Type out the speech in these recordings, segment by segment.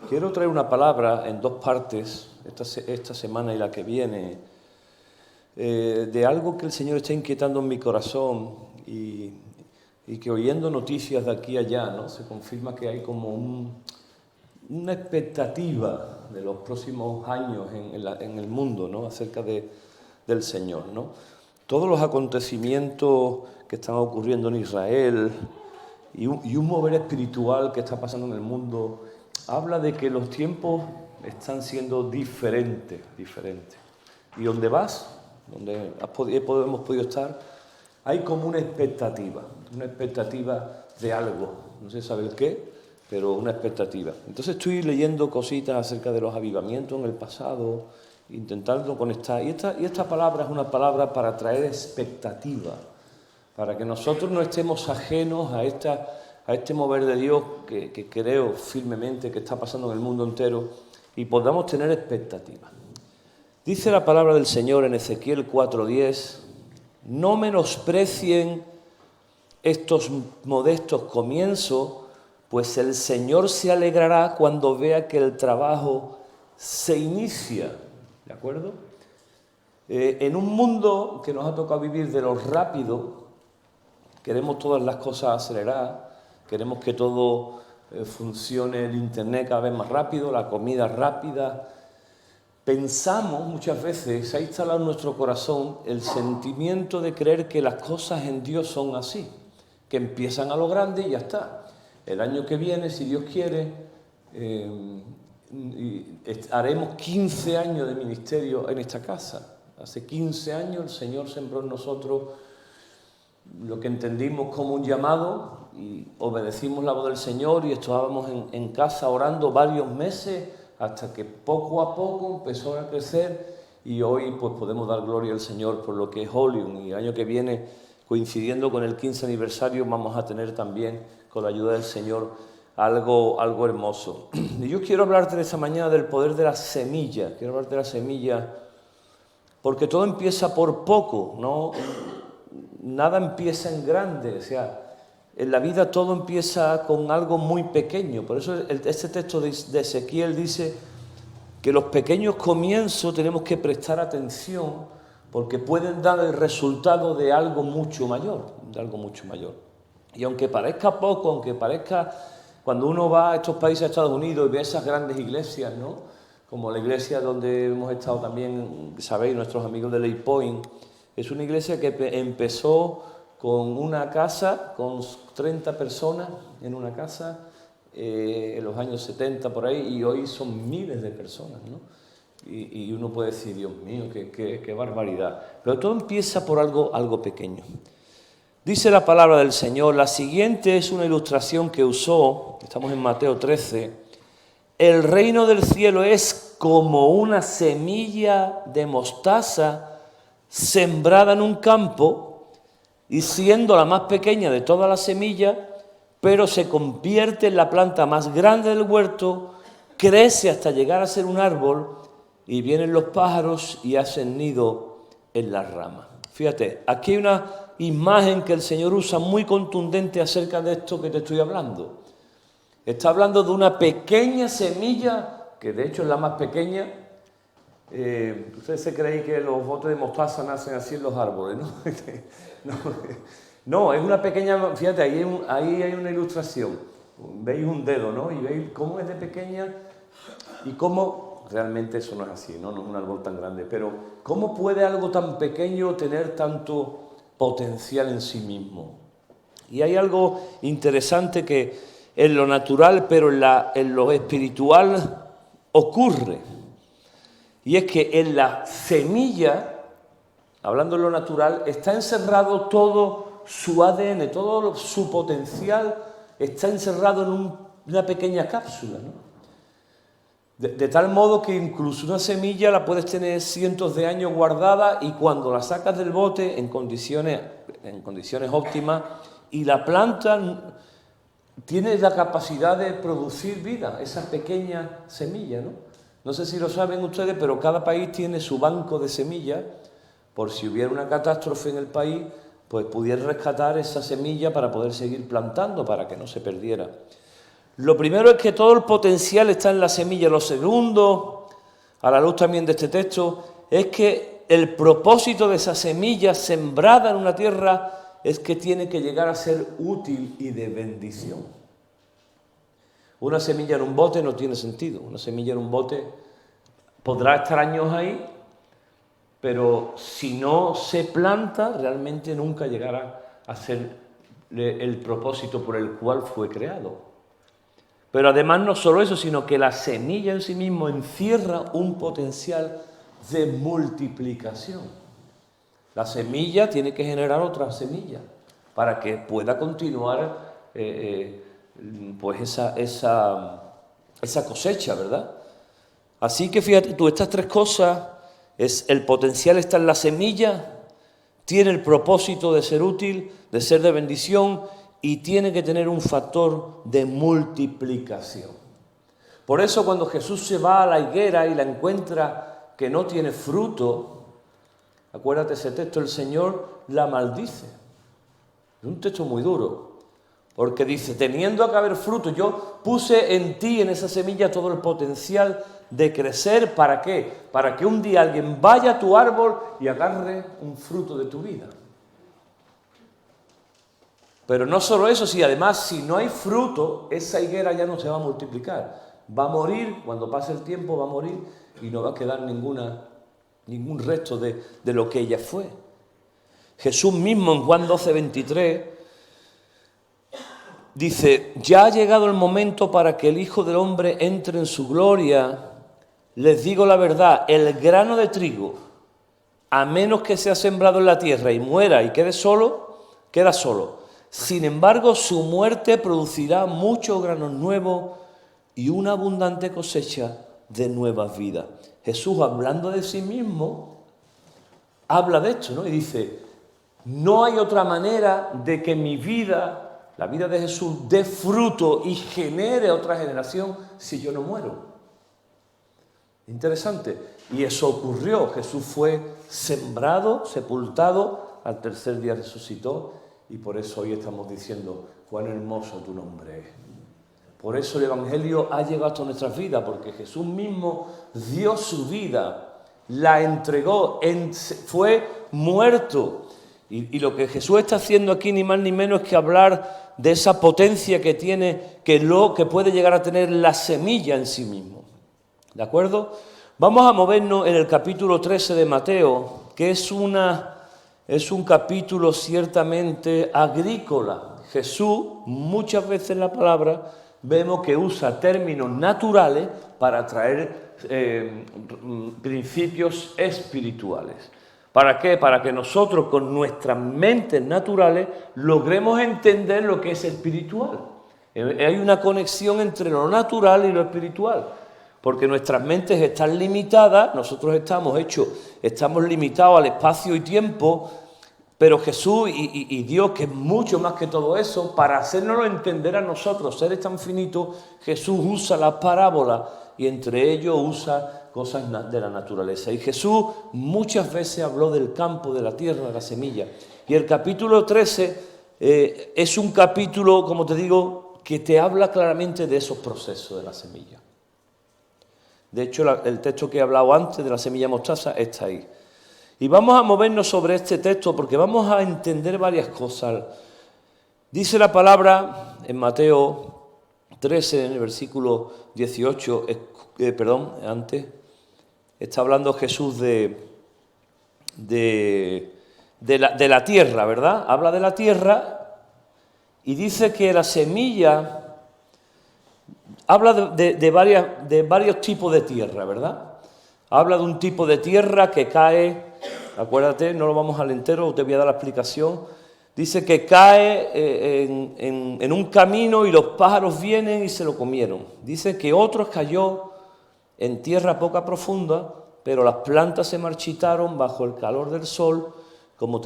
Quiero traer una palabra en dos partes, esta semana y la que viene, de algo que el Señor está inquietando en mi corazón y que oyendo noticias de aquí a allá, ¿no? Se confirma que hay como una expectativa de los próximos años en el mundo, ¿no? Acerca del Señor, ¿no? Todos los acontecimientos que están ocurriendo en Israel y un mover espiritual que está pasando en el mundo habla de que los tiempos están siendo diferentes. Y donde vas, donde hemos podido estar, hay como una expectativa de algo, no se sabe el qué, pero una expectativa. Entonces estoy leyendo cositas acerca de los avivamientos en el pasado, intentando conectar. Y esta palabra es una palabra para traer expectativa, para que nosotros no estemos ajenos a este mover de Dios que creo firmemente que está pasando en el mundo entero y podamos tener expectativa. Dice la palabra del Señor en Ezequiel 4:10, no menosprecien estos modestos comienzos, pues el Señor se alegrará cuando vea que el trabajo se inicia. ¿De acuerdo? En un mundo que nos ha tocado vivir de lo rápido, queremos todas las cosas aceleradas, queremos que todo funcione, el internet cada vez más rápido, la comida rápida. Pensamos muchas veces, se ha instalado en nuestro corazón el sentimiento de creer que las cosas en Dios son así, que empiezan a lo grande y ya está. El año que viene, si Dios quiere, haremos 15 años de ministerio en esta casa. Hace 15 años el Señor sembró en nosotros lo que entendimos como un llamado y obedecimos la voz del Señor y estábamos en casa orando varios meses hasta que poco a poco empezó a crecer y hoy pues podemos dar gloria al Señor por lo que es Holium. Y el año que viene, coincidiendo con el 15 aniversario, vamos a tener también, con la ayuda del Señor, algo hermoso. Y yo quiero hablarte esta mañana del poder de la semilla. Quiero hablarte de la semilla porque todo empieza por poco, ¿no? Nada empieza en grande, o sea, en la vida todo empieza con algo muy pequeño. Por eso este texto de Ezequiel dice que los pequeños comienzos tenemos que prestar atención porque pueden dar el resultado de algo mucho mayor, Y aunque parezca poco, aunque parezca, cuando uno va a estos países, a Estados Unidos, y ve esas grandes iglesias, ¿no? Como la iglesia donde hemos estado también, sabéis, nuestros amigos de Lake Point, es una iglesia que empezó con una casa, con 30 personas en una casa, en los años 70 por ahí, y hoy son miles de personas, ¿no? Y uno puede decir, Dios mío, qué barbaridad. Pero todo empieza por algo pequeño. Dice la palabra del Señor, la siguiente es una ilustración que usó, estamos en Mateo 13, el reino del cielo es como una semilla de mostaza sembrada en un campo y siendo la más pequeña de todas las semillas, pero se convierte en la planta más grande del huerto, crece hasta llegar a ser un árbol y vienen los pájaros y hacen nido en las ramas. Fíjate, aquí hay una imagen que el Señor usa muy contundente acerca de esto que te estoy hablando. Está hablando de una pequeña semilla, que de hecho es la más pequeña. Ustedes se creen que los botes de mostaza nacen así en los árboles, ¿no? No, es una pequeña, fíjate, ahí hay una ilustración. Veis un dedo, ¿no? Y veis cómo es de pequeña y cómo realmente eso no es así, ¿no? No es un árbol tan grande, pero ¿cómo puede algo tan pequeño tener tanto potencial en sí mismo? Y hay algo interesante que en lo natural, pero en lo espiritual ocurre. Y es que en la semilla, hablando de lo natural, está encerrado todo su ADN, todo su potencial está encerrado en una pequeña cápsula, ¿no? De tal modo que incluso una semilla la puedes tener cientos de años guardada y cuando la sacas del bote en condiciones óptimas y la planta tiene la capacidad de producir vida, esa pequeña semilla, ¿no? No sé si lo saben ustedes, pero cada país tiene su banco de semillas, por si hubiera una catástrofe en el país, pues pudiera rescatar esa semilla para poder seguir plantando, para que no se perdiera. Lo primero es que todo el potencial está en la semilla. Lo segundo, a la luz también de este texto, es que el propósito de esa semilla sembrada en una tierra es que tiene que llegar a ser útil y de bendición. Una semilla en un bote no tiene sentido. Una semilla en un bote podrá estar años ahí, pero si no se planta, realmente nunca llegará a ser el propósito por el cual fue creado. Pero además no solo eso, sino que la semilla en sí mismo encierra un potencial de multiplicación. La semilla tiene que generar otra semilla para que pueda continuar pues esa cosecha, ¿verdad? Así que fíjate tú, estas tres cosas, el potencial está en la semilla, tiene el propósito de ser útil, de ser de bendición y tiene que tener un factor de multiplicación. Por eso cuando Jesús se va a la higuera y la encuentra que no tiene fruto, acuérdate ese texto, el Señor la maldice. Es un texto muy duro, porque dice, teniendo que haber fruto, yo puse en ti, en esa semilla, todo el potencial de crecer. ¿Para qué? Para que un día alguien vaya a tu árbol y agarre un fruto de tu vida. Pero no solo eso, si además si no hay fruto, esa higuera ya no se va a multiplicar. Va a morir, cuando pase el tiempo va a morir y no va a quedar ningún resto de lo que ella fue. Jesús mismo en Juan 12:23 dice, ya ha llegado el momento para que el Hijo del Hombre entre en su gloria. Les digo la verdad, el grano de trigo, a menos que sea sembrado en la tierra y muera y quede solo, queda solo. Sin embargo, su muerte producirá muchos granos nuevos y una abundante cosecha de nuevas vidas. Jesús, hablando de sí mismo, habla de esto, ¿no? Y dice, no hay otra manera de que mi vida, la vida de Jesús, dé fruto y genere otra generación si yo no muero. Interesante. Y eso ocurrió. Jesús fue sembrado, sepultado, al tercer día resucitó y por eso hoy estamos diciendo cuán hermoso tu nombre es. Por eso el Evangelio ha llegado hasta nuestras vidas, porque Jesús mismo dio su vida, la entregó, fue muerto. Y lo que Jesús está haciendo aquí ni más ni menos que hablar de esa potencia que tiene, que puede llegar a tener la semilla en sí mismo. ¿De acuerdo? Vamos a movernos en el capítulo 13 de Mateo, que es un capítulo ciertamente agrícola. Jesús, muchas veces en la palabra, vemos que usa términos naturales para traer principios espirituales. ¿Para qué? Para que nosotros con nuestras mentes naturales logremos entender lo que es espiritual. Hay una conexión entre lo natural y lo espiritual. Porque nuestras mentes están limitadas, nosotros estamos limitados al espacio y tiempo, pero Jesús y Dios, que es mucho más que todo eso, para hacérnoslo entender a nosotros, seres tan finitos, Jesús usa las parábolas y entre ellos usa cosas de la naturaleza. Y Jesús muchas veces habló del campo, de la tierra, de la semilla. Y el capítulo 13 es un capítulo, como te digo, que te habla claramente de esos procesos de la semilla. De hecho, el texto que he hablado antes de la semilla mostaza está ahí. Y vamos a movernos sobre este texto porque vamos a entender varias cosas. Dice la palabra en Mateo 13, en el versículo 18, antes, está hablando Jesús de la tierra, ¿verdad? Habla de la tierra y dice que la semilla... Habla de varios tipos de tierra, ¿verdad? Habla de un tipo de tierra que cae, acuérdate, no lo vamos al entero, te voy a dar la explicación. Dice que cae en un camino y los pájaros vienen y se lo comieron. Dice que otros cayó en tierra poca profunda, pero las plantas se marchitaron bajo el calor del sol, como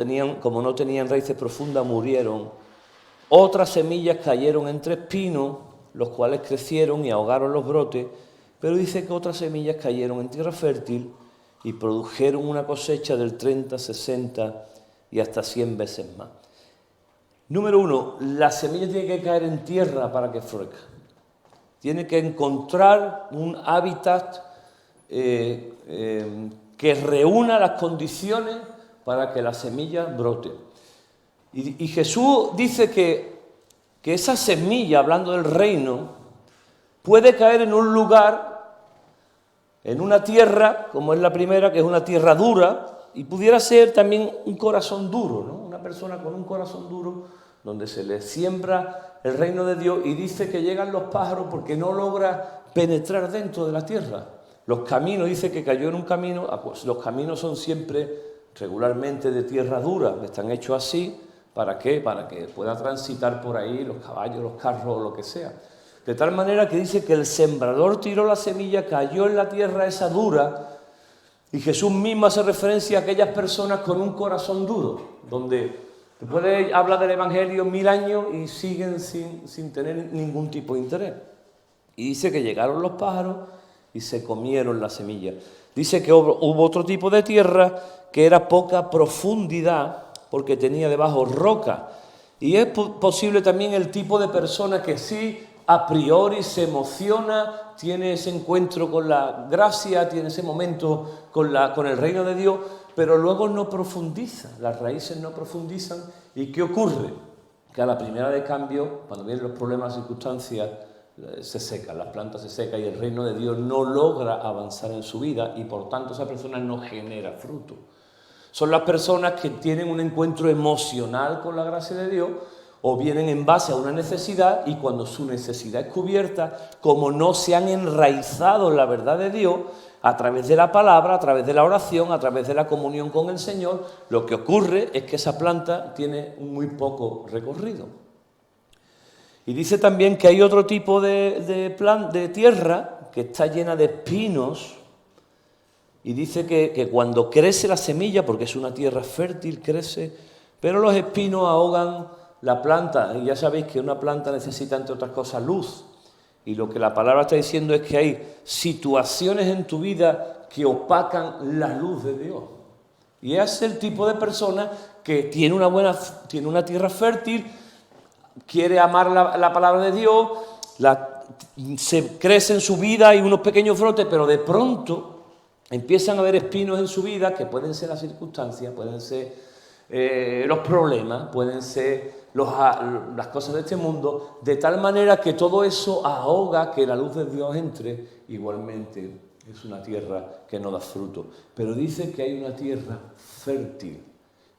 no tenían raíces profundas, murieron. Otras semillas cayeron entre espinos, los cuales crecieron y ahogaron los brotes, pero dice que otras semillas cayeron en tierra fértil y produjeron una cosecha del 30, 60 y hasta 100 veces más. Número 1, la semilla tiene que caer en tierra para que florezca. tiene que encontrar un hábitat que reúna las condiciones para que la semilla brote. Y Jesús dice que esa semilla, hablando del reino, puede caer en un lugar, en una tierra, como es la primera, que es una tierra dura, y pudiera ser también un corazón duro, ¿no? Una persona con un corazón duro, donde se le siembra el reino de Dios, y dice que llegan los pájaros porque no logra penetrar dentro de la tierra. Los caminos, dice que cayó en un camino, pues los caminos son siempre regularmente de tierra dura, están hechos así, ¿para qué? Para que pueda transitar por ahí los caballos, los carros o lo que sea. De tal manera que dice que el sembrador tiró la semilla, cayó en la tierra esa dura, y Jesús mismo hace referencia a aquellas personas con un corazón duro, donde te puede hablar del Evangelio 1000 años y siguen sin tener ningún tipo de interés. Y dice que llegaron los pájaros y se comieron la semilla. Dice que hubo otro tipo de tierra que era poca profundidad porque tenía debajo roca. Y es posible también el tipo de persona que sí a priori se emociona, tiene ese encuentro con la gracia, tiene ese momento con el reino de Dios, pero luego no profundiza, las raíces no profundizan. ¿Y qué ocurre? Que a la primera de cambio, cuando vienen los problemas, circunstancias, se secan, las plantas se secan y el reino de Dios no logra avanzar en su vida y por tanto esa persona no genera fruto. Son las personas que tienen un encuentro emocional con la gracia de Dios o vienen en base a una necesidad y cuando su necesidad es cubierta, como no se han enraizado en la verdad de Dios, a través de la palabra, a través de la oración, a través de la comunión con el Señor, lo que ocurre es que esa planta tiene muy poco recorrido. Y dice también que hay otro tipo de tierra que está llena de espinos y dice que cuando crece la semilla, porque es una tierra fértil, crece, pero los espinos ahogan la planta. Y ya sabéis que una planta necesita, entre otras cosas, luz. Y lo que la palabra está diciendo es que hay situaciones en tu vida que opacan la luz de Dios. Y es el tipo de persona que tiene una tierra fértil, quiere amar la palabra de Dios, se crece en su vida, hay unos pequeños brotes, pero de pronto empiezan a haber espinos en su vida, que pueden ser las circunstancias, pueden ser los problemas, pueden ser las cosas de este mundo, de tal manera que todo eso ahoga que la luz de Dios entre. Igualmente es una tierra que no da fruto. Pero dice que hay una tierra fértil,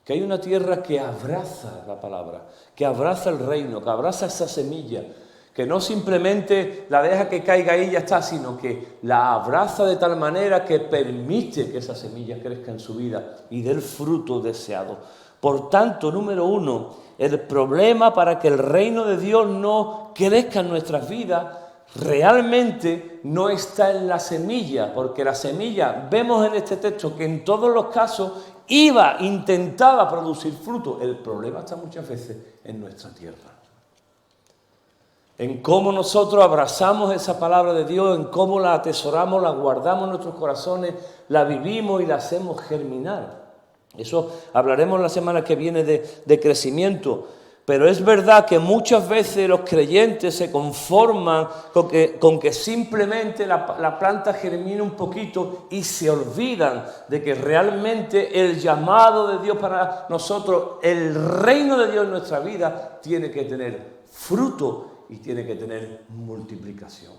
que hay una tierra que abraza la palabra, que abraza el reino, que abraza esa semilla, que no simplemente la deja que caiga ahí y ya está, sino que la abraza de tal manera que permite que esa semilla crezca en su vida y dé el fruto deseado. Por tanto, número uno, el problema para que el reino de Dios no crezca en nuestras vidas realmente no está en la semilla, porque la semilla, vemos en este texto que en todos los casos intentaba producir fruto. El problema está muchas veces en nuestra tierra. En cómo nosotros abrazamos esa palabra de Dios, en cómo la atesoramos, la guardamos en nuestros corazones, la vivimos y la hacemos germinar. Eso hablaremos la semana que viene de crecimiento. Pero es verdad que muchas veces los creyentes se conforman con que simplemente la planta germine un poquito y se olvidan de que realmente el llamado de Dios para nosotros, el reino de Dios en nuestra vida, tiene que tener fruto y tiene que tener multiplicación.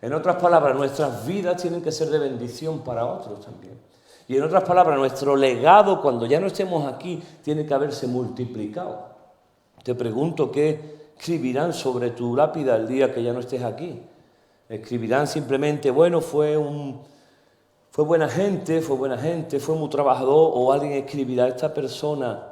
En otras palabras, nuestras vidas tienen que ser de bendición para otros también. Y en otras palabras, nuestro legado, cuando ya no estemos aquí, tiene que haberse multiplicado. Te pregunto, ¿qué escribirán sobre tu lápida el día que ya no estés aquí? Escribirán simplemente, bueno, fue buena gente, fue muy trabajador, o alguien escribirá, esta persona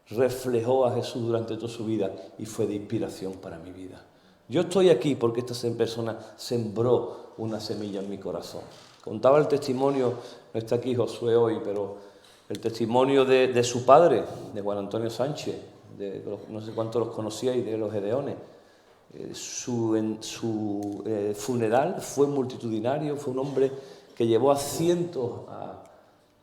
reflejó a Jesús durante toda su vida y fue de inspiración para mi vida. Yo estoy aquí porque esta persona sembró una semilla en mi corazón. Contaba el testimonio, no está aquí Josué hoy, pero el testimonio de su padre, de Juan Antonio Sánchez, no sé cuántos los conocíais, de los Gedeones. Su funeral fue multitudinario, fue un hombre que llevó a cientos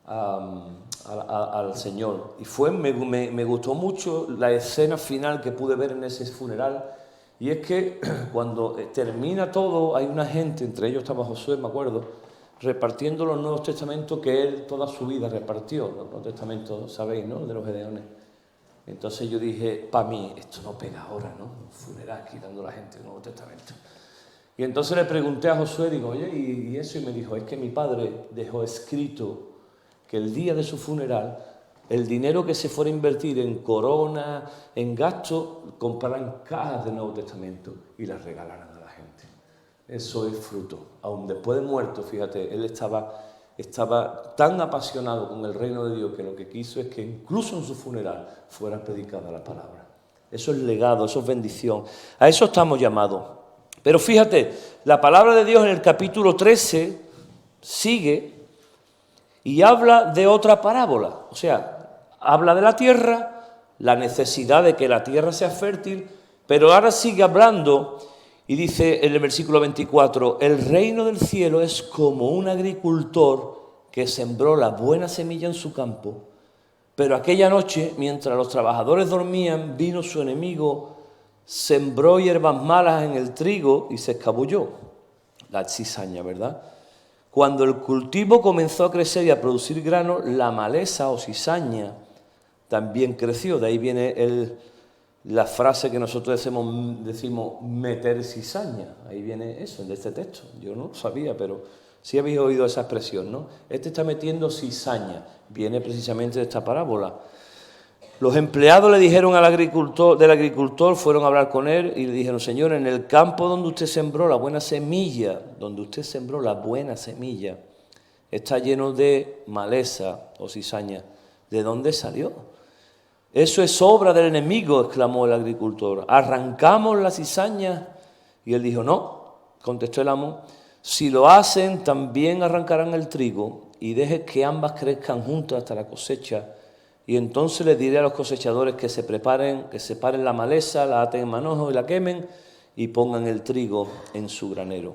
al Señor. Y me gustó mucho la escena final que pude ver en ese funeral, Y es que cuando termina todo, hay una gente, entre ellos estaba Josué, me acuerdo, repartiendo los Nuevos Testamentos que él toda su vida repartió, los Nuevos Testamentos, ¿sabéis, no?, de los Gedeones. Entonces yo dije, para mí, esto no pega ahora, ¿no? Un funeral quitando a la gente el Nuevo Testamento. Y entonces le pregunté a Josué, digo, oye, ¿y eso? Y me dijo, es que mi padre dejó escrito que el día de su funeral, el dinero que se fuera a invertir en corona, en gastos, compraran cajas del Nuevo Testamento y las regalaran a la gente. Eso es fruto. Aún después de muerto, fíjate, él estaba tan apasionado con el reino de Dios que lo que quiso es que incluso en su funeral fuera predicada la palabra. Eso es legado, eso es bendición. A eso estamos llamados. Pero fíjate, la palabra de Dios en el capítulo 13 sigue y habla de otra parábola. O sea, habla de la tierra, la necesidad de que la tierra sea fértil, pero ahora sigue hablando y dice en el versículo 24, el reino del cielo es como un agricultor que sembró la buena semilla en su campo, pero aquella noche, mientras los trabajadores dormían, vino su enemigo, sembró hierbas malas en el trigo y se escabulló. La cizaña, ¿verdad? Cuando el cultivo comenzó a crecer y a producir grano, la maleza o cizaña también creció. De ahí viene la frase que nosotros decimos meter cizaña. Ahí viene eso, de este texto. Yo no lo sabía, pero sí habéis oído esa expresión, ¿no? Este está metiendo cizaña. Viene precisamente de esta parábola. Los empleados le dijeron del agricultor, fueron a hablar con él y le dijeron, señor, en el campo donde usted sembró la buena semilla, está lleno de maleza o cizaña. ¿De dónde salió? Eso es obra del enemigo, exclamó el agricultor. ¿Arrancamos la cizaña? Y él dijo, no, contestó el amo, si lo hacen también arrancarán el trigo y deje que ambas crezcan juntas hasta la cosecha. Y entonces les diré a los cosechadores que separen la maleza, la aten en manojo y la quemen y pongan el trigo en su granero.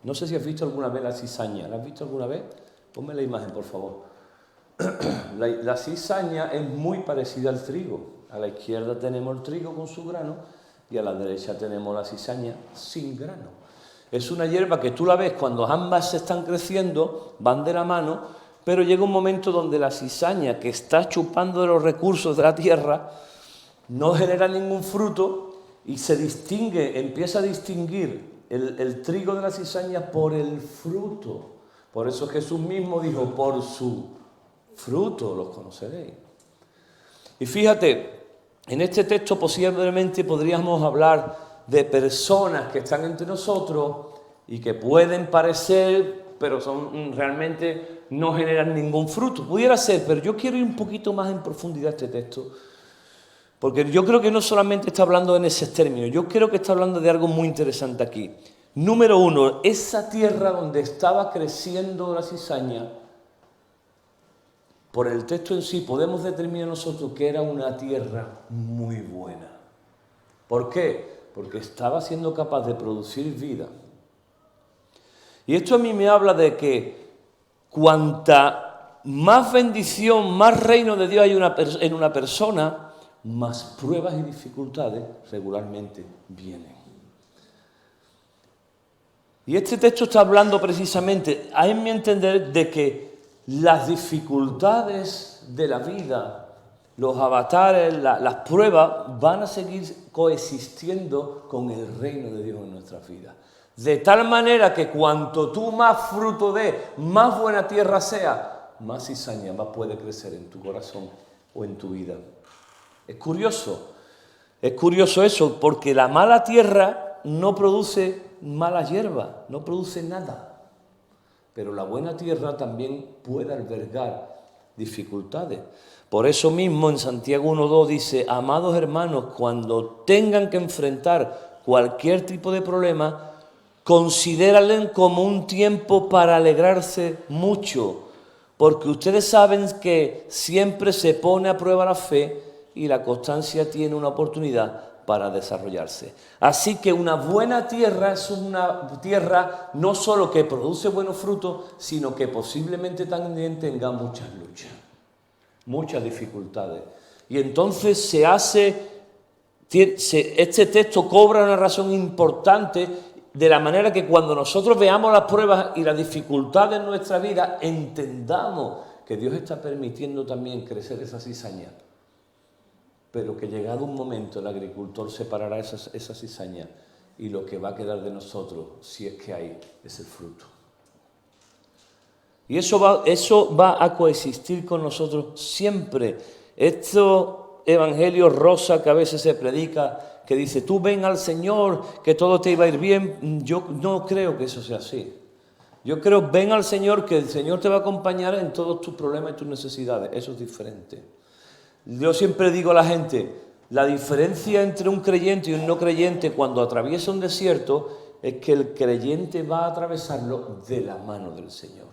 No sé si has visto alguna vez la cizaña. ¿La has visto alguna vez? Ponme la imagen, por favor. La cizaña es muy parecida al trigo. A la izquierda tenemos el trigo con su grano y a la derecha tenemos la cizaña sin grano. Es una hierba que tú la ves cuando ambas se están creciendo, van de la mano, pero llega un momento donde la cizaña, que está chupando de los recursos de la tierra, no genera ningún fruto y empieza a distinguir el trigo de la cizaña por el fruto. Por eso Jesús mismo dijo, por su fruto los conoceréis. Y fíjate, en este texto posiblemente podríamos hablar de personas que están entre nosotros y que pueden parecer, pero realmente no generan ningún fruto. Pudiera ser, pero yo quiero ir un poquito más en profundidad a este texto, porque yo creo que no solamente está hablando en ese término, yo creo que está hablando de algo muy interesante aquí. Número uno, esa tierra donde estaba creciendo la cizaña, por el texto en sí podemos determinar nosotros que era una tierra muy buena. ¿Por qué? Porque estaba siendo capaz de producir vida. Y esto a mí me habla de que cuanta más bendición, más reino de Dios hay en una persona, más pruebas y dificultades regularmente vienen. Y este texto está hablando precisamente, a mi entender, de que las dificultades de la vida, los avatares, las pruebas, van a seguir coexistiendo con el reino de Dios en nuestras vidas. De tal manera que cuanto tú más fruto dé, más buena tierra sea, más cizaña más puede crecer en tu corazón o en tu vida. Es curioso eso, porque la mala tierra no produce mala hierba, no produce nada. Pero la buena tierra también puede albergar dificultades. Por eso mismo en Santiago 1:2 dice, amados hermanos, cuando tengan que enfrentar cualquier tipo de problema, considérenlo como un tiempo para alegrarse mucho, porque ustedes saben que siempre se pone a prueba la fe y la constancia tiene una oportunidad para desarrollarse. Así que una buena tierra es una tierra no solo que produce buenos frutos, sino que posiblemente también tenga muchas luchas, muchas dificultades. Y entonces se hace Este texto cobra una razón importante de la manera que cuando nosotros veamos las pruebas y las dificultades en nuestra vida, entendamos que Dios está permitiendo también crecer esa cizaña, pero que llegado un momento el agricultor separará esa cizaña y lo que va a quedar de nosotros, si es que hay, es el fruto. Y eso va a coexistir con nosotros siempre. Estos evangelios rosa que a veces se predica, que dice, tú ven al Señor, que todo te iba a ir bien, yo no creo que eso sea así. Yo creo, ven al Señor, que el Señor te va a acompañar en todos tus problemas y tus necesidades. Eso es diferente. Yo siempre digo a la gente, la diferencia entre un creyente y un no creyente cuando atraviesa un desierto es que el creyente va a atravesarlo de la mano del Señor.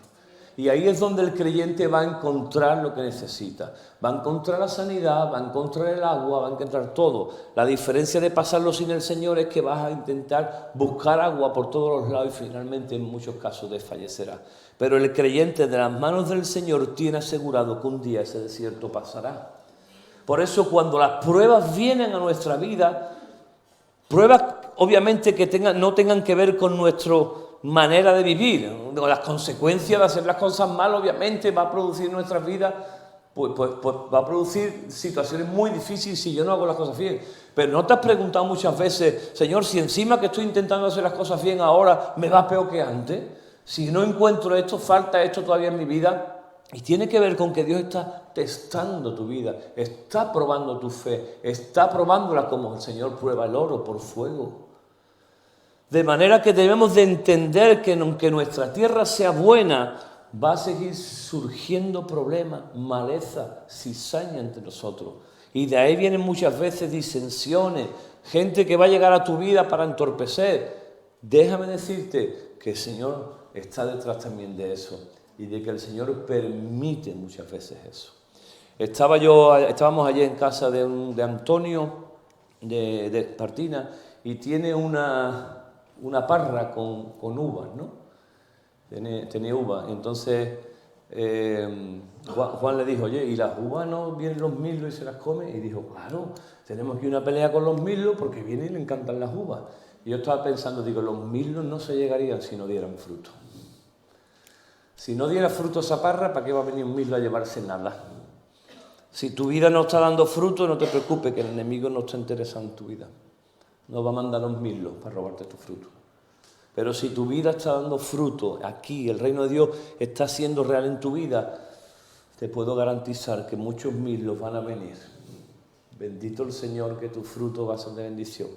Y ahí es donde el creyente va a encontrar lo que necesita. Va a encontrar la sanidad, va a encontrar el agua, va a encontrar todo. La diferencia de pasarlo sin el Señor es que vas a intentar buscar agua por todos los lados y finalmente en muchos casos desfallecerás. Pero el creyente de las manos del Señor tiene asegurado que un día ese desierto pasará. Por eso cuando las pruebas vienen a nuestra vida, pruebas obviamente que no tengan que ver con nuestra manera de vivir, las consecuencias de hacer las cosas mal obviamente va a producir en nuestras vidas, pues va a producir situaciones muy difíciles si yo no hago las cosas bien. Pero ¿no te has preguntado muchas veces, Señor, si encima que estoy intentando hacer las cosas bien ahora me va peor que antes? Si no encuentro esto, falta esto todavía en mi vida. Y tiene que ver con que Dios está testando tu vida, está probando tu fe, está probándola como el Señor prueba el oro por fuego. De manera que debemos de entender que aunque nuestra tierra sea buena, va a seguir surgiendo problemas, maleza, cizaña entre nosotros. Y de ahí vienen muchas veces disensiones, gente que va a llegar a tu vida para entorpecer. Déjame decirte que el Señor está detrás también de eso y de que el Señor permite muchas veces eso. Estábamos allí en casa de Antonio, de Espartina, y tiene una parra con uvas, ¿no? Tenía uvas. Entonces Juan le dijo, oye, ¿y las uvas no vienen los mirlos y se las come? Y dijo, claro, tenemos aquí una pelea con los mirlos porque vienen y le encantan las uvas. Y yo estaba pensando, digo, los mirlos no se llegarían si no dieran fruto. Si no diera fruto esa parra, ¿para qué va a venir un mirlo a llevarse nada? Si tu vida no está dando fruto, no te preocupes, que el enemigo no está interesado en tu vida. No va a mandar los mirlos para robarte tu fruto. Pero si tu vida está dando fruto, aquí el reino de Dios está siendo real en tu vida, te puedo garantizar que muchos mirlos van a venir. Bendito el Señor, que tu fruto va a ser de bendición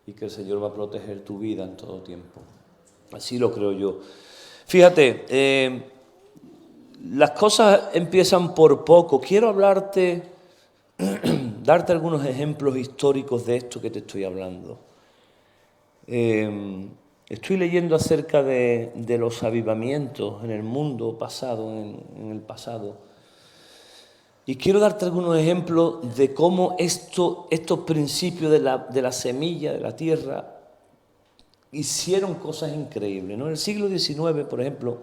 y que el Señor va a proteger tu vida en todo tiempo. Así lo creo yo. Fíjate, las cosas empiezan por poco. Quiero hablarte, darte algunos ejemplos históricos de esto que te estoy hablando. Estoy leyendo acerca de los avivamientos en el mundo pasado, en el pasado. Y quiero darte algunos ejemplos de cómo estos principios de la semilla, de la tierra, hicieron cosas increíbles, ¿no? En el siglo XIX, por ejemplo,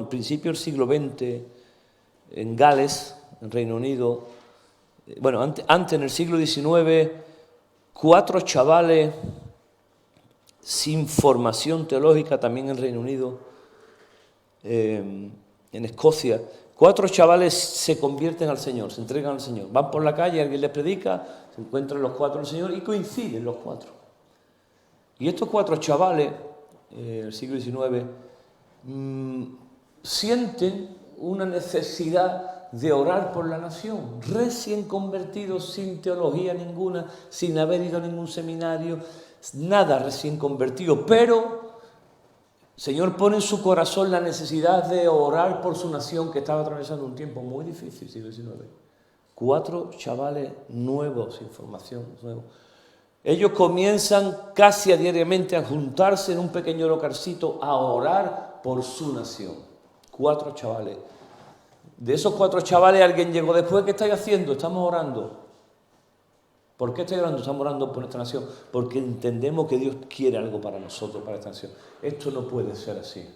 principio del siglo XX, en Gales, en Reino Unido, antes en el siglo XIX, 4 chavales sin formación teológica, también en Reino Unido, en Escocia, 4 chavales se convierten al Señor, se entregan al Señor. Van por la calle, alguien les predica, se encuentran los 4 del Señor y coinciden los 4. Y estos 4 chavales, del siglo XIX, sienten una necesidad de orar por la nación, recién convertidos, sin teología ninguna, sin haber ido a ningún seminario, nada, recién convertido, pero el Señor pone en su corazón la necesidad de orar por su nación que estaba atravesando un tiempo muy difícil, siglo XIX. 4 chavales nuevos, sin formación, nuevos. Ellos comienzan casi diariamente a juntarse en un pequeño localcito a orar por su nación. 4 chavales. De esos 4 chavales alguien llegó después. ¿Qué estáis haciendo? Estamos orando. ¿Por qué estáis orando? Estamos orando por nuestra nación. Porque entendemos que Dios quiere algo para nosotros, para esta nación. Esto no puede ser así.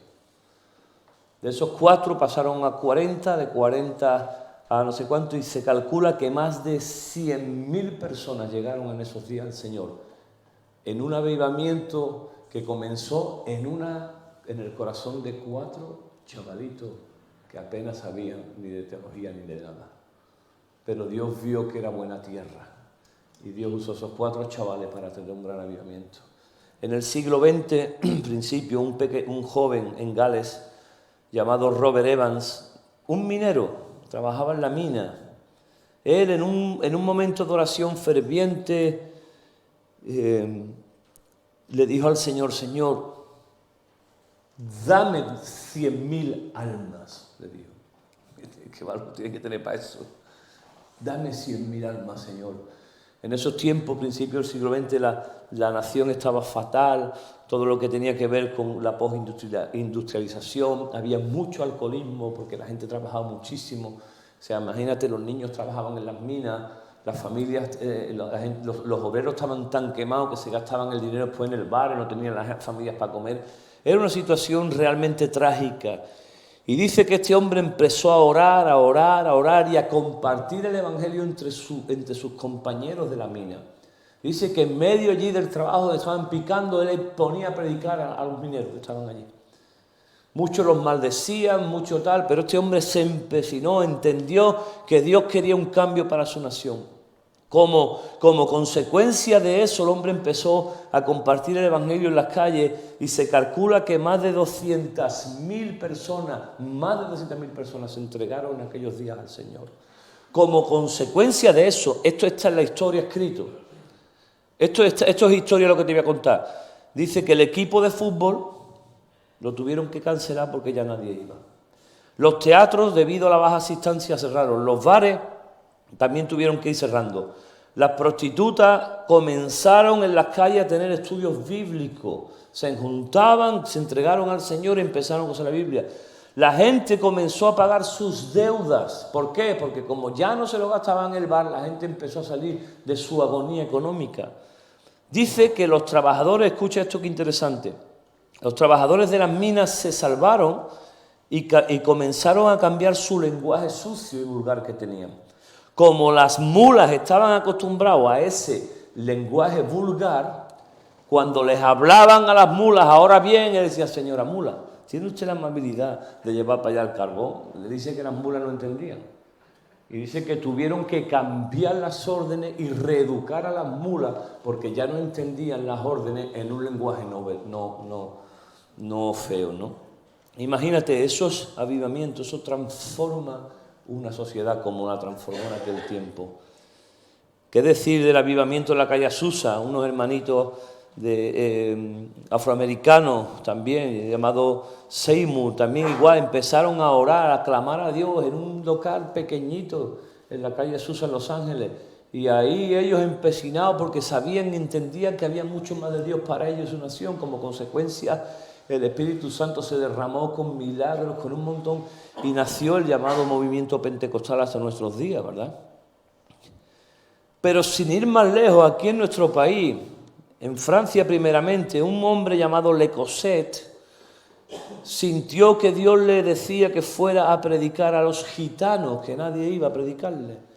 De esos 4 pasaron a 40, de 40 a no sé cuánto, y se calcula que más de 100.000 personas llegaron en esos días al Señor, en un avivamiento que comenzó en el corazón de 4 chavalitos que apenas sabían ni de teología ni de nada. Pero Dios vio que era buena tierra y Dios usó esos 4 chavales para tener un gran avivamiento. En el siglo XX, en principio, un joven en Gales llamado Robert Evans, un minero, trabajaba en la mina. Él en un momento de oración ferviente le dijo al Señor: Señor, dame 100.000 almas, le dijo. ¿Qué valor tiene que tener para eso? Dame 100.000 almas, Señor. En esos tiempos, principios del siglo XX, la nación estaba fatal, todo lo que tenía que ver con la postindustrialización, había mucho alcoholismo porque la gente trabajaba muchísimo. O sea, imagínate, los niños trabajaban en las minas, las familias, los obreros estaban tan quemados que se gastaban el dinero después en el bar y no tenían las familias para comer. Era una situación realmente trágica. Y dice que este hombre empezó a orar y a compartir el evangelio entre sus compañeros de la mina. Dice que en medio allí del trabajo que estaban picando, él ponía a predicar a los mineros que estaban allí. Muchos los maldecían, mucho tal, pero este hombre se empecinó, entendió que Dios quería un cambio para su nación. Como consecuencia de eso, el hombre empezó a compartir el evangelio en las calles y se calcula que más de 200.000 personas se entregaron en aquellos días al Señor. Como consecuencia de eso, esto está en la historia escrito. Esto es historia lo que te voy a contar. Dice que el equipo de fútbol lo tuvieron que cancelar porque ya nadie iba. Los teatros, debido a la baja asistencia, cerraron. Los bares también tuvieron que ir cerrando. Las prostitutas comenzaron en las calles a tener estudios bíblicos. Se juntaban, se entregaron al Señor y empezaron a usar la Biblia. La gente comenzó a pagar sus deudas. ¿Por qué? Porque como ya no se lo gastaban en el bar, la gente empezó a salir de su agonía económica. Dice que los trabajadores, escucha esto que interesante, los trabajadores de las minas se salvaron y comenzaron a cambiar su lenguaje sucio y vulgar que tenían. Como las mulas estaban acostumbrados a ese lenguaje vulgar, cuando les hablaban a las mulas, ahora bien, él decía: señora mula, ¿tiene usted la amabilidad de llevar para allá el carbón? Le dice que las mulas no entendían. Y dice que tuvieron que cambiar las órdenes y reeducar a las mulas porque ya no entendían las órdenes en un lenguaje no feo, ¿no? Imagínate, esos avivamientos, eso transforma una sociedad como la transformó en aquel tiempo. ¿Qué decir del avivamiento en la calle Azusa? Unos hermanitos afroamericanos también, llamados Seymour, también igual, empezaron a orar, a clamar a Dios en un local pequeñito en la calle Azusa en Los Ángeles. Y ahí ellos empecinados porque sabían y entendían que había mucho más de Dios para ellos y su nación. Como consecuencia, el Espíritu Santo se derramó con milagros, con un montón, y nació el llamado movimiento pentecostal hasta nuestros días, ¿verdad? Pero sin ir más lejos, aquí en nuestro país, en Francia primeramente, un hombre llamado Le Cosset sintió que Dios le decía que fuera a predicar a los gitanos, que nadie iba a predicarle.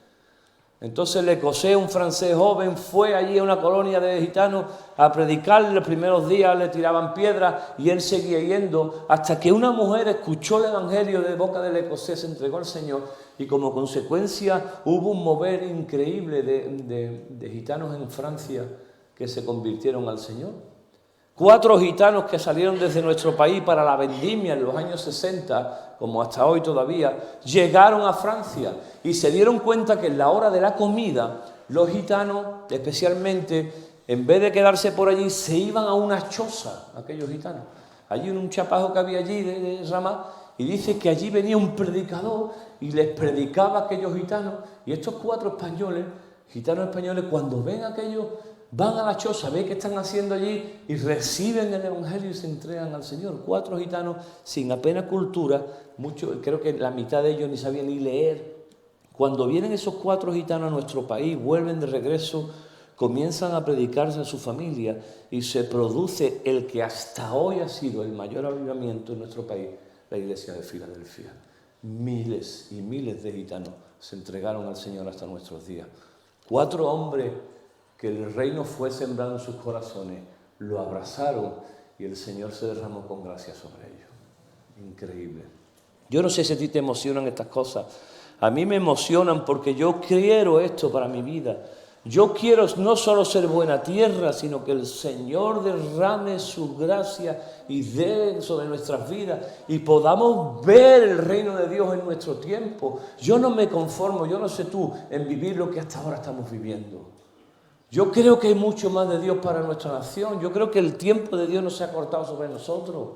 Entonces Le Cosset, un francés joven, fue allí a una colonia de gitanos a predicarle. Los primeros días le tiraban piedras y él seguía yendo, hasta que una mujer escuchó el evangelio de boca de Le Cosset, se entregó al Señor, y como consecuencia hubo un mover increíble de gitanos en Francia que se convirtieron al Señor. 4 gitanos que salieron desde nuestro país para la vendimia en los años 60, como hasta hoy todavía, llegaron a Francia y se dieron cuenta que en la hora de la comida, los gitanos, especialmente, en vez de quedarse por allí, se iban a una choza, aquellos gitanos. Allí en un chapajo que había allí de rama, y dice que allí venía un predicador y les predicaba a aquellos gitanos, y estos 4 españoles, gitanos españoles, cuando ven aquello, van a la choza, ven qué están haciendo allí y reciben el evangelio y se entregan al Señor. 4 gitanos sin apenas cultura, creo que la mitad de ellos ni sabían ni leer. Cuando vienen esos 4 gitanos a nuestro país, vuelven de regreso, comienzan a predicarse a su familia y se produce el que hasta hoy ha sido el mayor avivamiento en nuestro país, la iglesia de Filadelfia. Miles y miles de gitanos se entregaron al Señor hasta nuestros días. 4 hombres que el reino fue sembrado en sus corazones, lo abrazaron y el Señor se derramó con gracia sobre ellos. Increíble. Yo no sé si a ti te emocionan estas cosas. A mí me emocionan porque yo quiero esto para mi vida. Yo quiero no solo ser buena tierra, sino que el Señor derrame su gracia y dé sobre nuestras vidas y podamos ver el reino de Dios en nuestro tiempo. Yo no me conformo, yo no sé tú, en vivir lo que hasta ahora estamos viviendo. Yo creo que hay mucho más de Dios para nuestra nación. Yo creo que el tiempo de Dios no se ha cortado sobre nosotros.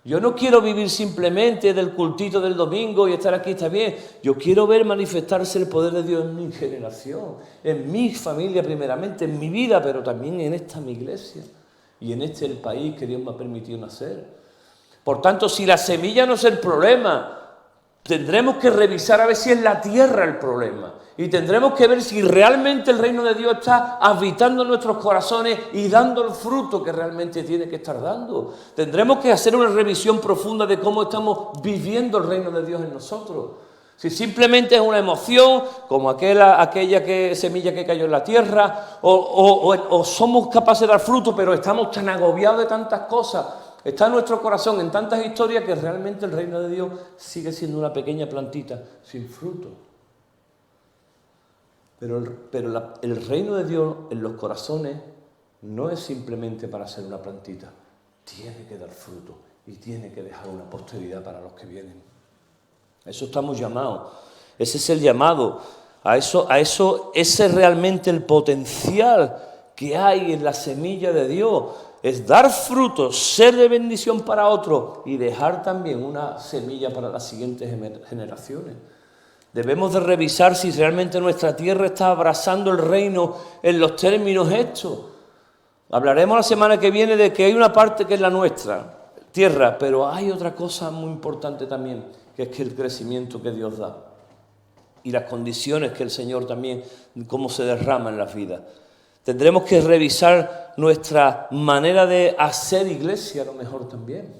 Yo no quiero vivir simplemente del cultito del domingo y estar aquí está bien. Yo quiero ver manifestarse el poder de Dios en mi generación, en mi familia primeramente, en mi vida, pero también en esta mi iglesia y en este el país que Dios me ha permitido nacer. Por tanto, si la semilla no es el problema, tendremos que revisar a ver si es la tierra el problema. Y tendremos que ver si realmente el reino de Dios está habitando en nuestros corazones y dando el fruto que realmente tiene que estar dando. Tendremos que hacer una revisión profunda de cómo estamos viviendo el reino de Dios en nosotros. Si simplemente es una emoción, como aquella semilla que cayó en la tierra, o somos capaces de dar fruto, pero estamos tan agobiados de tantas cosas, está en nuestro corazón en tantas historias que realmente el reino de Dios sigue siendo una pequeña plantita sin fruto. Pero el reino de Dios en los corazones no es simplemente para ser una plantita. Tiene que dar fruto y tiene que dejar una posteridad para los que vienen. A eso estamos llamados. Ese es el llamado. Ese es realmente el potencial que hay en la semilla de Dios. Es dar fruto, ser de bendición para otros y dejar también una semilla para las siguientes generaciones. Debemos de revisar si realmente nuestra tierra está abrazando el reino en los términos estos. Hablaremos la semana que viene de que hay una parte que es la nuestra, tierra, pero hay otra cosa muy importante también, que es que el crecimiento que Dios da y las condiciones que el Señor también, cómo se derrama en las vidas. Tendremos que revisar nuestra manera de hacer iglesia a lo mejor también.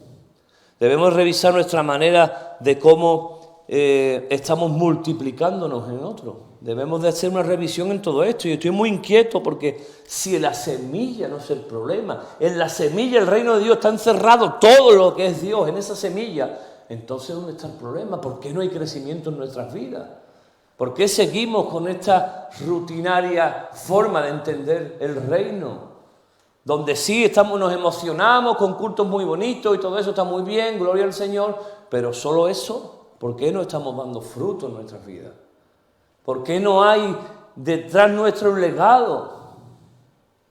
Debemos revisar nuestra manera de cómo estamos multiplicándonos en otros. Debemos de hacer una revisión en todo esto. Y estoy muy inquieto porque si la semilla no es el problema, en la semilla el reino de Dios está encerrado todo lo que es Dios en esa semilla, entonces ¿dónde está el problema? ¿Por qué no hay crecimiento en nuestras vidas? ¿Por qué seguimos con esta rutinaria forma de entender el reino? Donde sí nos emocionamos con cultos muy bonitos y todo eso está muy bien, gloria al Señor, pero solo eso. ¿Por qué no estamos dando fruto en nuestras vidas? ¿Por qué no hay detrás nuestro legado?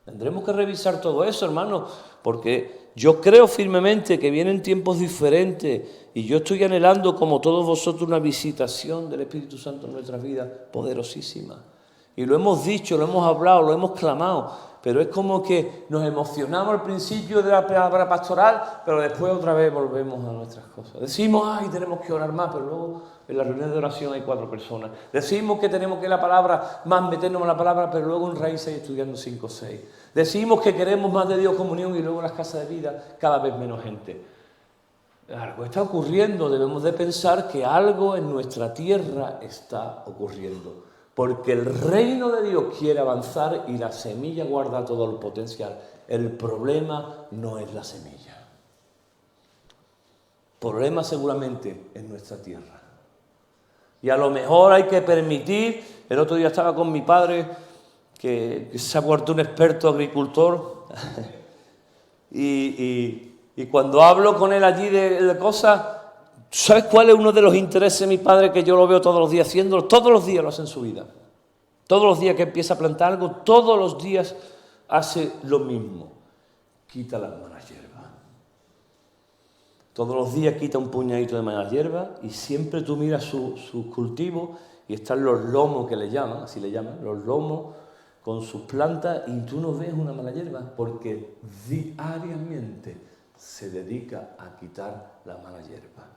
Tendremos que revisar todo eso, hermanos, porque yo creo firmemente que vienen tiempos diferentes y yo estoy anhelando, como todos vosotros, una visitación del Espíritu Santo en nuestras vidas poderosísima. Y lo hemos dicho, lo hemos hablado, lo hemos clamado, pero es como que nos emocionamos al principio de la palabra pastoral, pero después otra vez volvemos a nuestras cosas. Decimos, ay, tenemos que orar más, pero luego en la reunión de oración hay 4 personas. Decimos que tenemos que la palabra, más meternos en la palabra, pero luego en raíz hay estudiando 5 o 6. Decimos que queremos más de Dios, comunión, y luego en las casas de vida cada vez menos gente. Algo está ocurriendo, debemos de pensar que algo en nuestra tierra está ocurriendo. Porque el reino de Dios quiere avanzar y la semilla guarda todo el potencial. El problema no es la semilla. El problema seguramente es nuestra tierra. Y a lo mejor hay que permitir, el otro día estaba con mi padre, que se ha vuelto un experto agricultor, y cuando hablo con él allí de cosas, ¿sabes cuál es uno de los intereses de mi padre que yo lo veo todos los días haciéndolo? Todos los días lo hace en su vida. Todos los días que empieza a plantar algo, todos los días hace lo mismo. Quita las malas hierbas. Todos los días quita un puñadito de malas hierbas y siempre tú miras sus cultivos y están los lomos que le llaman, así le llaman, los lomos con sus plantas y tú no ves una mala hierba porque diariamente se dedica a quitar la mala hierba.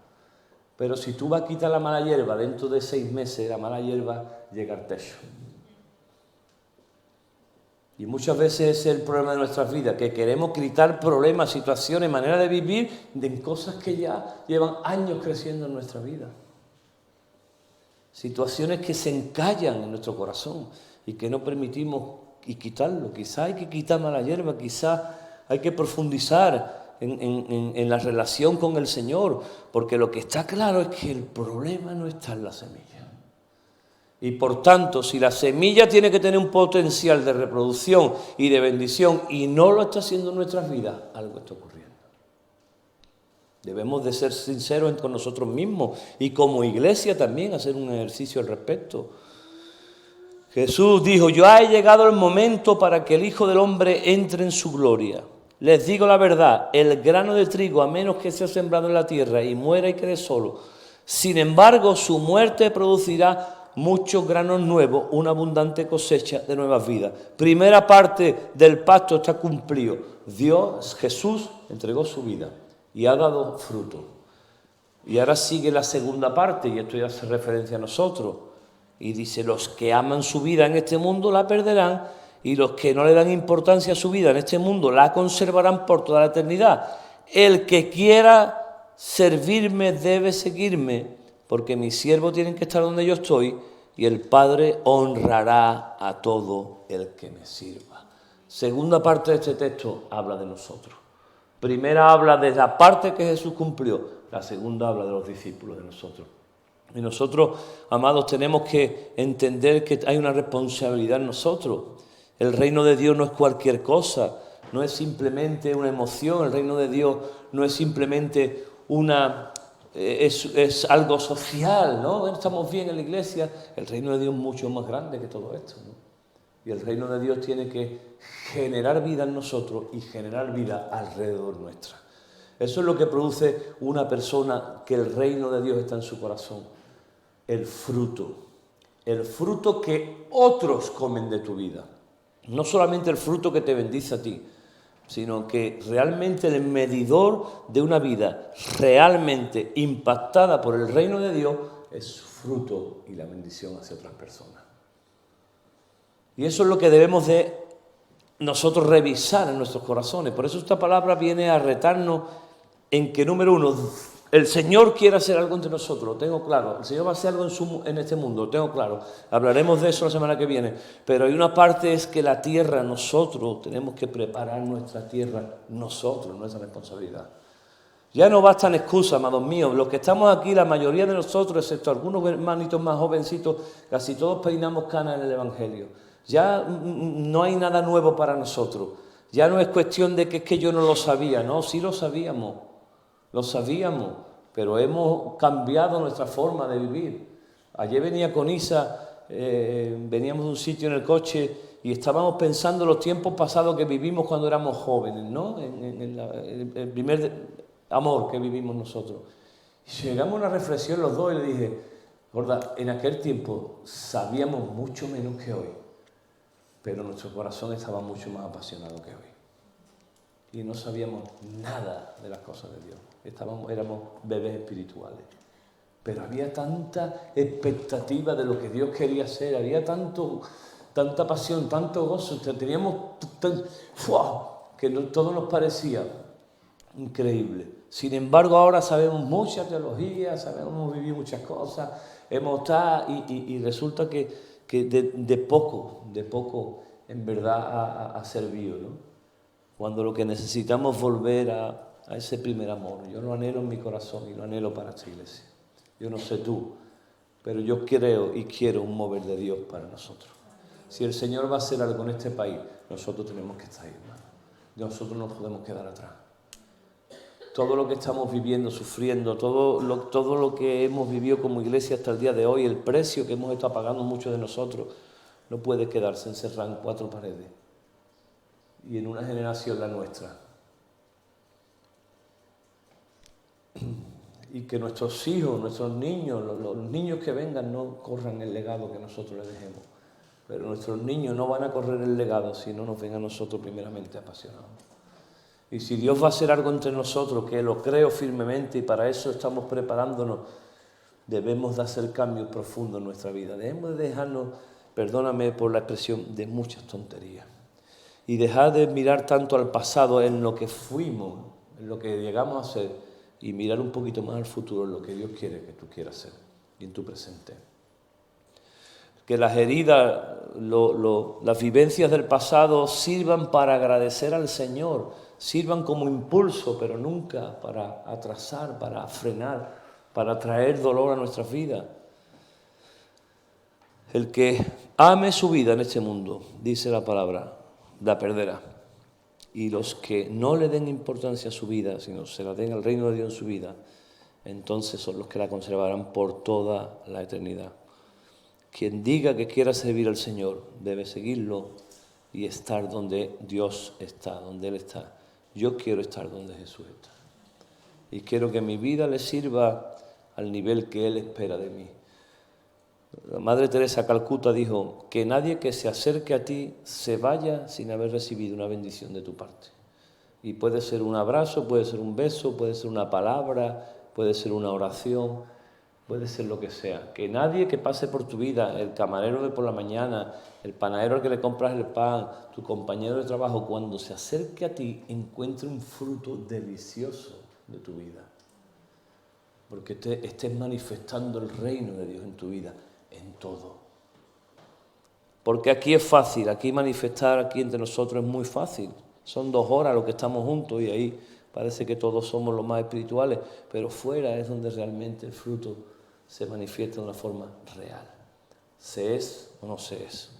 Pero si tú vas a quitar la mala hierba, dentro de 6 meses la mala hierba llega al techo. Y muchas veces ese es el problema de nuestras vidas, que queremos quitar problemas, situaciones, maneras de vivir de cosas que ya llevan años creciendo en nuestra vida. situaciones que se encallan en nuestro corazón y que no permitimos y quitarlo. Quizá hay que quitar mala hierba, quizá hay que profundizar en la relación con el Señor, porque lo que está claro es que el problema no está en la semilla. Y por tanto, si la semilla tiene que tener un potencial de reproducción y de bendición y no lo está haciendo en nuestras vidas, algo está ocurriendo. Debemos de ser sinceros con nosotros mismos y como iglesia también hacer un ejercicio al respecto. Jesús dijo: ya he llegado el momento para que el Hijo del Hombre entre en su gloria. Les digo la verdad, el grano de trigo, a menos que sea sembrado en la tierra y muera y quede solo, sin embargo su muerte producirá muchos granos nuevos, una abundante cosecha de nuevas vidas. Primera parte del pacto está cumplido. Jesús entregó su vida y ha dado fruto. Y ahora sigue la segunda parte, y esto ya hace referencia a nosotros. Y dice: los que aman su vida en este mundo la perderán, y los que no le dan importancia a su vida en este mundo la conservarán por toda la eternidad. El que quiera servirme debe seguirme, porque mis siervos tienen que estar donde yo estoy, y el Padre honrará a todo el que me sirva. Segunda parte de este texto habla de nosotros. Primera habla de la parte que Jesús cumplió, la segunda habla de los discípulos, de nosotros. Y nosotros, amados, tenemos que entender que hay una responsabilidad en nosotros. El reino de Dios no es cualquier cosa, no es simplemente una emoción, el reino de Dios no es simplemente es algo social, ¿no? Estamos bien en la iglesia, el reino de Dios es mucho más grande que todo esto, ¿no? Y el reino de Dios tiene que generar vida en nosotros y generar vida alrededor nuestra. Eso es lo que produce una persona que el reino de Dios está en su corazón. El fruto que otros comen de tu vida. No solamente el fruto que te bendice a ti, sino que realmente el medidor de una vida realmente impactada por el reino de Dios es su fruto y la bendición hacia otras personas. Y eso es lo que debemos de nosotros revisar en nuestros corazones. Por eso esta palabra viene a retarnos en que, número uno, el Señor quiere hacer algo entre nosotros, lo tengo claro. El Señor va a hacer algo en este mundo, lo tengo claro. Hablaremos de eso la semana que viene. Pero hay una parte, es que la tierra, nosotros tenemos que preparar nuestra tierra, nosotros, nuestra responsabilidad. Ya no bastan excusas, amados míos. Los que estamos aquí, la mayoría de nosotros, excepto algunos hermanitos más jovencitos, casi todos peinamos canas en el Evangelio. Ya no hay nada nuevo para nosotros. Ya no es cuestión de que es que yo no lo sabía. No, sí lo sabíamos, pero hemos cambiado nuestra forma de vivir. Ayer venía con Isa, veníamos de un sitio en el coche y estábamos pensando los tiempos pasados que vivimos cuando éramos jóvenes, ¿no? En el primer amor que vivimos nosotros. Y llegamos a una reflexión los dos y le dije: gorda, en aquel tiempo sabíamos mucho menos que hoy, pero nuestro corazón estaba mucho más apasionado que hoy. Y no sabíamos nada de las cosas de Dios. Éramos bebés espirituales. Pero había tanta expectativa de lo que Dios quería hacer, había tanta pasión, tanto gozo, teníamos que todo nos parecía increíble. Sin embargo, ahora sabemos mucha teología, sabemos vivir muchas cosas, hemos estado y resulta que de poco en verdad ha servido, ¿no? Cuando lo que necesitamos es volver a ese primer amor. Yo lo anhelo en mi corazón y lo anhelo para esta iglesia. Yo no sé tú, pero yo creo y quiero un mover de Dios para nosotros. Si el Señor va a hacer algo en este país, nosotros tenemos que estar ahí, hermano. Nosotros no podemos quedar atrás. Todo lo que estamos viviendo, sufriendo, todo lo que hemos vivido como iglesia hasta el día de hoy, el precio que hemos estado pagando muchos de nosotros, no puede quedarse encerrado en 4 paredes. Y en una generación la nuestra. Y que nuestros hijos, nuestros niños, los niños que vengan no corran el legado que nosotros les dejemos. Pero nuestros niños no van a correr el legado si no nos ven a nosotros primeramente apasionados. Y si Dios va a hacer algo entre nosotros, que lo creo firmemente y para eso estamos preparándonos, debemos de hacer cambios profundos en nuestra vida. Debemos de dejarnos, perdóname por la expresión, de muchas tonterías. Y dejar de mirar tanto al pasado en lo que fuimos, en lo que llegamos a ser, y mirar un poquito más al futuro en lo que Dios quiere que tú quieras ser y en tu presente. que las heridas, las vivencias del pasado sirvan para agradecer al Señor, sirvan como impulso, pero nunca para atrasar, para frenar, para traer dolor a nuestras vidas. El que ame su vida en este mundo, dice la palabra, la perderá. Y los que no le den importancia a su vida, sino se la den al reino de Dios en su vida, entonces son los que la conservarán por toda la eternidad. Quien diga que quiera servir al Señor debe seguirlo y estar donde Dios está, donde Él está. Yo quiero estar donde Jesús está. Y quiero que mi vida le sirva al nivel que Él espera de mí. La Madre Teresa de Calcuta dijo que nadie que se acerque a ti se vaya sin haber recibido una bendición de tu parte. Y puede ser un abrazo, puede ser un beso, puede ser una palabra, puede ser una oración, puede ser lo que sea. Que nadie que pase por tu vida, el camarero de por la mañana, el panadero al que le compras el pan, tu compañero de trabajo, cuando se acerque a ti, encuentre un fruto delicioso de tu vida. Porque estés manifestando el reino de Dios en tu vida, en todo. Porque aquí es fácil, aquí manifestar aquí entre nosotros es muy fácil. Son 2 horas lo que estamos juntos y ahí parece que todos somos los más espirituales, pero fuera es donde realmente el fruto se manifiesta de una forma real. ¿Se es o no se es?